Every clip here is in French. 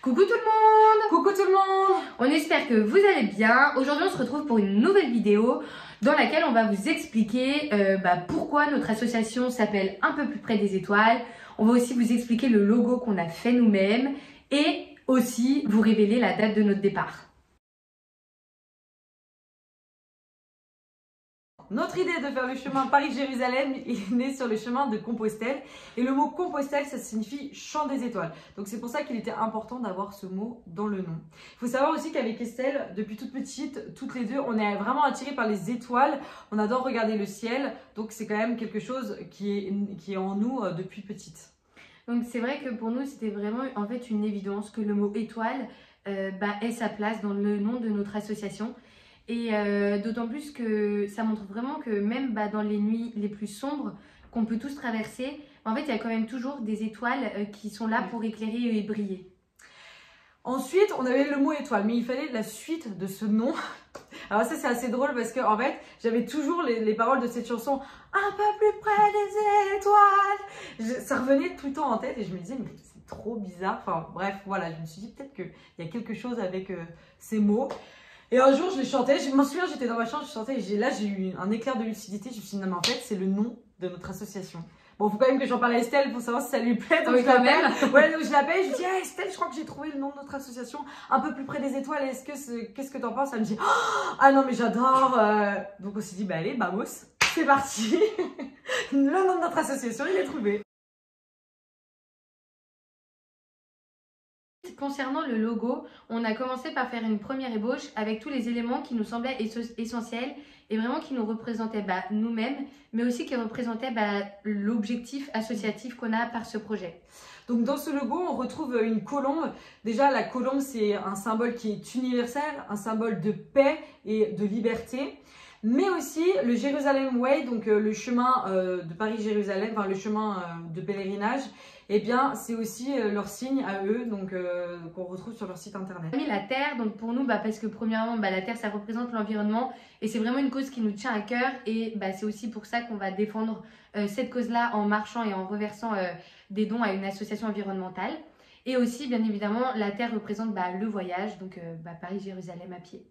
Coucou tout le monde! Coucou tout le monde! On espère que vous allez bien. Aujourd'hui on se retrouve pour une nouvelle vidéo dans laquelle on va vous expliquer pourquoi notre association s'appelle Un peu plus près des étoiles. On va aussi vous expliquer le logo qu'on a fait nous-mêmes et aussi vous révéler la date de notre départ. Notre idée de faire le chemin Paris-Jérusalem est née sur le chemin de Compostelle. Et le mot Compostelle, ça signifie champ des étoiles. Donc c'est pour ça qu'il était important d'avoir ce mot dans le nom. Il faut savoir aussi qu'avec Estelle, depuis toute petite, toutes les deux, on est vraiment attirés par les étoiles. On adore regarder le ciel. Donc c'est quand même quelque chose qui est en nous depuis petite. Donc c'est vrai que pour nous, c'était vraiment en fait une évidence que le mot étoile ait sa place dans le nom de notre association. Et d'autant plus que ça montre vraiment que même dans les nuits les plus sombres qu'on peut tous traverser, en fait il y a quand même toujours des étoiles qui sont là pour éclairer et briller. Ensuite, on avait le mot étoile, mais il fallait la suite de ce nom. Alors ça c'est assez drôle parce que en fait, j'avais toujours les paroles de cette chanson un peu plus près des étoiles. Ça revenait tout le temps en tête et je me disais mais c'est trop bizarre. Enfin bref, voilà, je me suis dit peut-être qu'il y a quelque chose avec ces mots. Et un jour, je les chantais. Je m'en souviens, j'étais dans ma chambre, je chantais. Et là, j'ai eu un éclair de lucidité. Je me suis dit, non, mais en fait, c'est le nom de notre association. Bon, il faut quand même que j'en parle à Estelle pour savoir si ça lui plaît. Donc, je l'appelle. Ouais, donc je l'appelle. Je dis, hey, Estelle, je crois que j'ai trouvé le nom de notre association un peu plus près des étoiles. Qu'est-ce que t'en penses? Elle me dit, oh, ah non, mais j'adore. Donc, on s'est dit, bah, allez, vamos, c'est parti. Le nom de notre association, il est trouvé. Concernant le logo, on a commencé par faire une première ébauche avec tous les éléments qui nous semblaient essentiels et vraiment qui nous représentaient nous-mêmes, mais aussi qui représentaient l'objectif associatif qu'on a par ce projet. Donc dans ce logo, on retrouve une colombe. Déjà, la colombe, c'est un symbole qui est universel, un symbole de paix et de liberté. Mais aussi le Jérusalem Way, donc le chemin de Paris-Jérusalem, enfin le chemin de pèlerinage, eh bien c'est aussi leur signe à eux, donc qu'on retrouve sur leur site internet. On a mis la terre, donc pour nous, parce que premièrement, la terre ça représente l'environnement et c'est vraiment une cause qui nous tient à cœur et c'est aussi pour ça qu'on va défendre cette cause-là en marchant et en reversant des dons à une association environnementale. Et aussi, bien évidemment, la terre représente le voyage, donc Paris-Jérusalem à pied.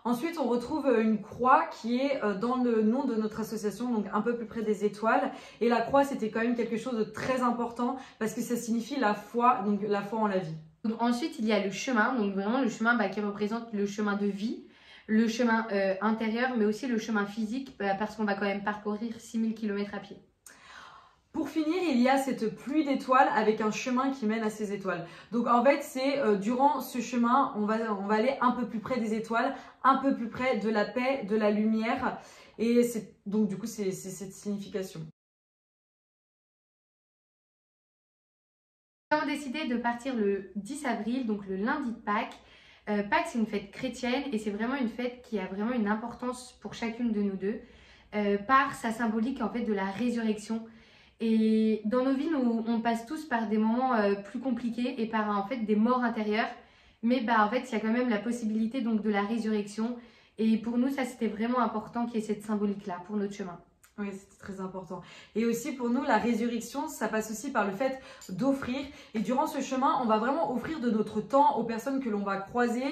Ensuite, on retrouve une croix qui est dans le nom de notre association, donc un peu plus près des étoiles. Et la croix, c'était quand même quelque chose de très important parce que ça signifie la foi, donc la foi en la vie. Donc, ensuite, il y a le chemin, donc vraiment le chemin qui représente le chemin de vie, le chemin intérieur, mais aussi le chemin physique parce qu'on va quand même parcourir 6000 km à pied. Pour finir, il y a cette pluie d'étoiles avec un chemin qui mène à ces étoiles. Donc en fait, c'est durant ce chemin, on va aller un peu plus près des étoiles, un peu plus près de la paix, de la lumière. Et donc du coup, c'est cette signification. Nous avons décidé de partir le 10 avril, donc le lundi de Pâques. Pâques, c'est une fête chrétienne et c'est vraiment une fête qui a vraiment une importance pour chacune de nous deux par sa symbolique en fait de la résurrection. Et dans nos vies, on passe tous par des moments plus compliqués et par en fait des morts intérieures. Mais en fait, il y a quand même la possibilité donc de la résurrection. Et pour nous, ça c'était vraiment important qu'il y ait cette symbolique-là pour notre chemin. Oui, c'est très important. Et aussi pour nous, la résurrection, ça passe aussi par le fait d'offrir. Et durant ce chemin, on va vraiment offrir de notre temps aux personnes que l'on va croiser.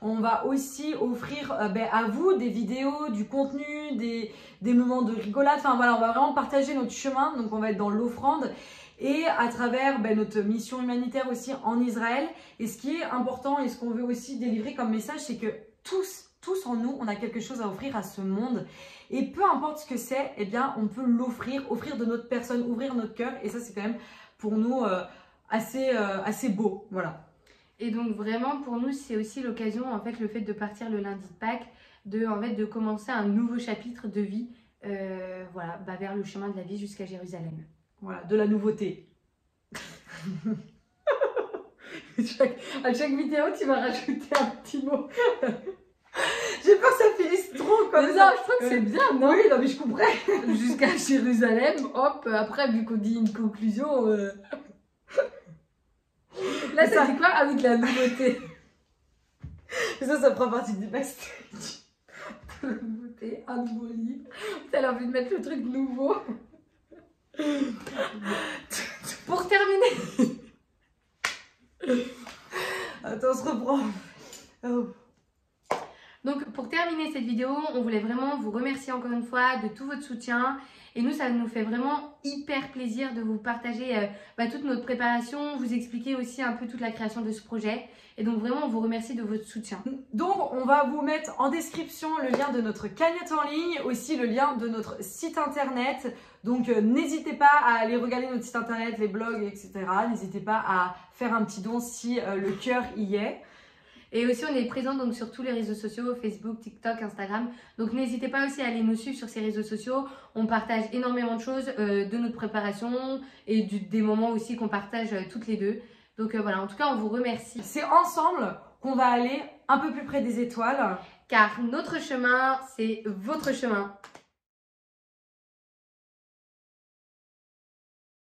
On va aussi offrir à vous des vidéos, du contenu, des moments de rigolade. Enfin voilà, on va vraiment partager notre chemin. Donc on va être dans l'offrande. Et à travers notre mission humanitaire aussi en Israël. Et ce qui est important et ce qu'on veut aussi délivrer comme message, c'est que tous en nous, on a quelque chose à offrir à ce monde. Et peu importe ce que c'est, eh bien, on peut l'offrir, offrir de notre personne, ouvrir notre cœur. Et ça, c'est quand même pour nous assez beau. Voilà. Et donc vraiment, pour nous, c'est aussi l'occasion, en fait, le fait de partir le lundi de Pâques, de commencer un nouveau chapitre de vie, vers le chemin de la vie jusqu'à Jérusalem. Voilà, de la nouveauté. À chaque vidéo, tu vas rajouter un petit mot. J'ai peur que ça finisse trop comme mais ça. Non, je trouve que c'est bien, non? Oui, non, mais je comprends. Jusqu'à Jérusalem, hop, après, vu qu'on dit une conclusion... Là, ça dit quoi? Ah oui, de la nouveauté. Et ça fera partie du backstage. De la nouveauté, un nouveau livre. Elle a envie de mettre le truc nouveau. Pour terminer... Attends, on se reprend. Oh. Donc pour terminer cette vidéo, on voulait vraiment vous remercier encore une fois de tout votre soutien. Et nous, ça nous fait vraiment hyper plaisir de vous partager toute notre préparation, vous expliquer aussi un peu toute la création de ce projet. Et donc vraiment, on vous remercie de votre soutien. Donc on va vous mettre en description le lien de notre cagnotte en ligne, aussi le lien de notre site internet. Donc n'hésitez pas à aller regarder notre site internet, les blogs, etc. N'hésitez pas à faire un petit don si le cœur y est. Et aussi, on est présent donc sur tous les réseaux sociaux, Facebook, TikTok, Instagram. Donc, n'hésitez pas aussi à aller nous suivre sur ces réseaux sociaux. On partage énormément de choses de notre préparation et des moments aussi qu'on partage toutes les deux. Donc, voilà, en tout cas, on vous remercie. C'est ensemble qu'on va aller un peu plus près des étoiles. Car notre chemin, c'est votre chemin.